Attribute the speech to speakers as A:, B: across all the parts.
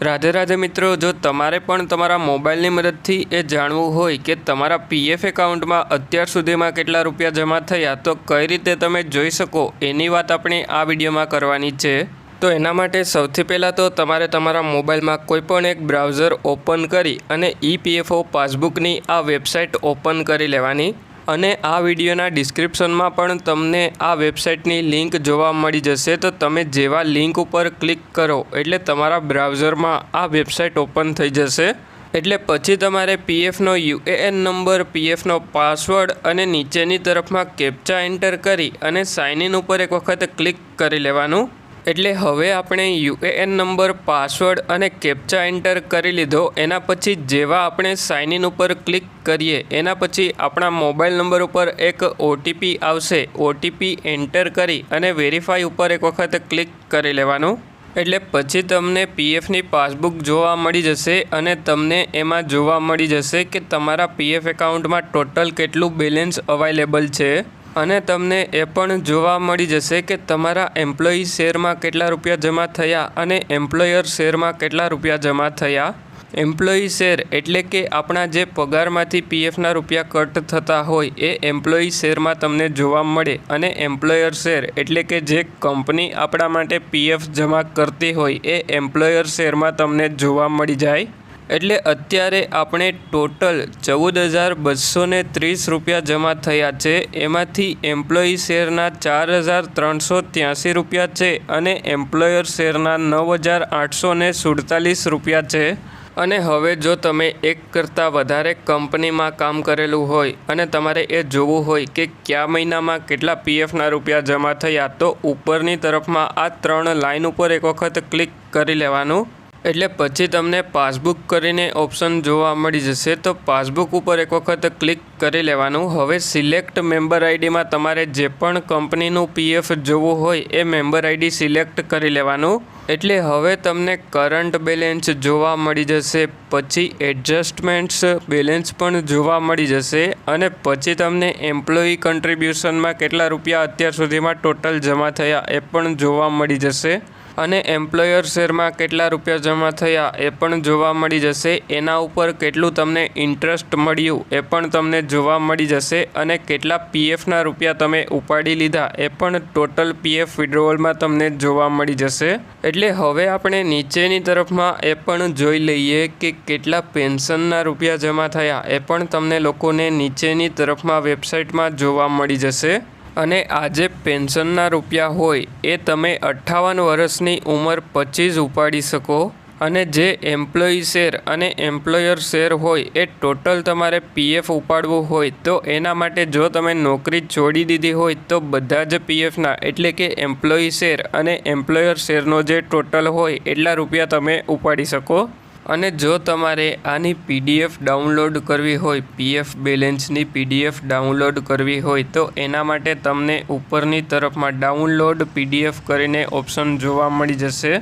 A: राधे राधे मित्रों, जो तमारे पण तमारा मोबाइल मददथी ए जाणवू होय के तमारा पीएफ एकाउंट में अत्यार सुधीमां केटला रुपया जमा थया तो कई रीते तमे जोई शको एनी वात आपणे आ विडियो में करवानी छे। तो एना माटे सौथी पहला तो तमारे तमारा मोबाइल में कोईपण एक ब्राउजर ओपन करी अने ईपीएफओ पासबुकनी आ वेबसाइट ओपन करी लेवानी अने आ विडियोना डिस्क्रिप्शन में पण तमने आ वेबसाइटनी लिंक जोवा मळी जशे। तो तमे जेवा लिंक पर क्लिक करो एटले तमारा ब्राउजर में आ वेबसाइट ओपन थई जशे। एटले पछी तमारे पीएफनो यूएएन नंबर, पीएफनो पासवर्ड अने नीचेनी तरफ में कैप्चा एंटर करी अने साइन इन पर एक वखत क्लिक करी लेवानुं। एटले हवे आपणे यूएएन नंबर, पासवर्ड अने कैप्चा एंटर करी लीधो। एना पछी जेवा आपणे साइन इन पर क्लिक करीए एना पछी आपणा मोबाइल नंबर पर एक ओटीपी आवशे। ओटीपी एंटर करी अने वेरीफाई पर एक वखत क्लिक करी लेवानुं। एटले पछी तमने पीएफनी पासबुक जोवा मळी जशे अने तमने एमां जोवा मळी जशे के तमारा पीएफ एकाउंट में टोटल केटलुं बेलेन्स अवेलेबल छे अने तमने ए पण जोवा मळी जशे के तमारा एम्प्लॉई शेर में केटला रुपया जमा थया अने एम्प्लॉयर शेर में केटला रुपया जमा थया। एम्प्लॉई शेर एटले के आपणा जे पगारमांथी पीएफना रुपया कट थता होय ए एम्प्लॉई शेर में तमने जोवा मळे अने एम्प्लॉयर शेर एटले के जे कंपनी आपणा माटे पीएफ जमा करती होय ए एम्प्लॉयर शेर में तमने जोवा मळी जाय। एटले अत्यारे आपणे टोटल 14,230 रुपया जमा थया छे। एमांथी एम्प्लॉई शेरना 4,383 रुपया छे अने एम्प्लॉयर शेरना 9,847 रुपया छे। अने हवे जो तमे एक करता वधारे कंपनी में काम करेलू होय अने तमारे ए जोवुं होय के क्या महीना में केटला पीएफना रुपया जमा थया तो उपरनी तरफ में आ 3 लाइन पर एक वखत क्लिक करी लेवानुं। एटले पछी तमने पासबुक करीने ऑप्शन जोवा मळी जशे। तो पासबुक पर एक वखत क्लिक करी लेवानुं। हवे सिलेक्ट मेम्बर आईडी में तमारे जे पण कंपनीनुं पीएफ जोवुं होय ए मेम्बर आईडी सिलेक्ट करी लेवानुं। एटले हवे तमने करंट बेलेन्स जोवा मळी जशे, पछी एडजस्टमेंट्स बेलेन्स पण जोवा मळी जशे अने पछी तमने एम्प्लॉई कंट्रीब्यूशन में केटला रुपया अत्यार सुधीमां टोटल जमा थया ए पण जोवा मळी जशे अने एम्प्लॉयर शेर में केटला रुपया जमा थया ए पण जोवा मळी जशे। एना उपर केटलुं तमने इंटरेस्ट मळ्युं ए पण तमने जोवा मळी जशे अने केटला पीएफना रुपया तमे उपाड़ी लीधा ए पण टोटल पीएफ विड्रोवल में तमने जोवा मळी जशे। एटले हवे आपणे नीचेनी तरफ में ए पण जोई लईए के केटला पेन्शनना रुपया जमा थया ए पण तमने लोकोने नीचेनी तरफ में वेबसाइट में जोवा मळी जशे। अने आजे पेन्शनना रुपया होय ए तमे 58 वर्षनी उमर 25 उपाड़ी शको अने जे एम्प्लॉई शेर अने एम्प्लॉयर शेर होय ए टोटल तमारे पीएफ उपाड़वू होय तो एना माटे जो तमे नौकरी छोड़ी दीधी होय तो बधा ज पीएफना एटले के एम्प्लॉई शेर अने एम्प्लॉयर शेरनो जे टोटल होय एटला रुपया तमे उपाड़ी शको। अने जो तमारे आनी पीडीएफ डाउनलॉड करवी होय, पीएफ बेलेन्सनी पीडीएफ डाउनलॉड करवी होय तो एना माटे तमने उपरनी तरफ में डाउनलॉड पीडीएफ करीने ऑप्शन जोवा मळी जशे।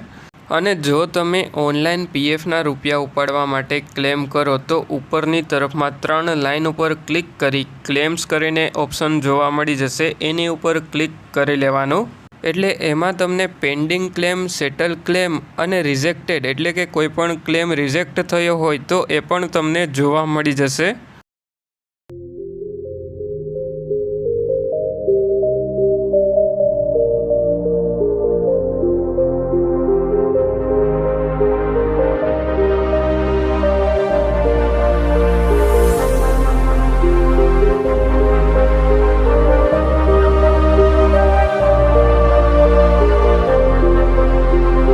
A: अने जो तमे ऑनलाइन पीएफना रुपया उपाड़वा माटे क्लेम करो तो उपरनी तरफ में 3 लाइन पर क्लिक करी क्लेम्स करीने ऑप्शन जोवा मळी जशे। एनी उपर क्लिक करी लेवानुं। एटले एमां तमने पेन्डिंग क्लेम, सेटल क्लेम अने रिजेक्टेड एटले के कोईपण क्लेम रिजेक्ट थयो होय तो ए पण तमने जोवा मळी जशे।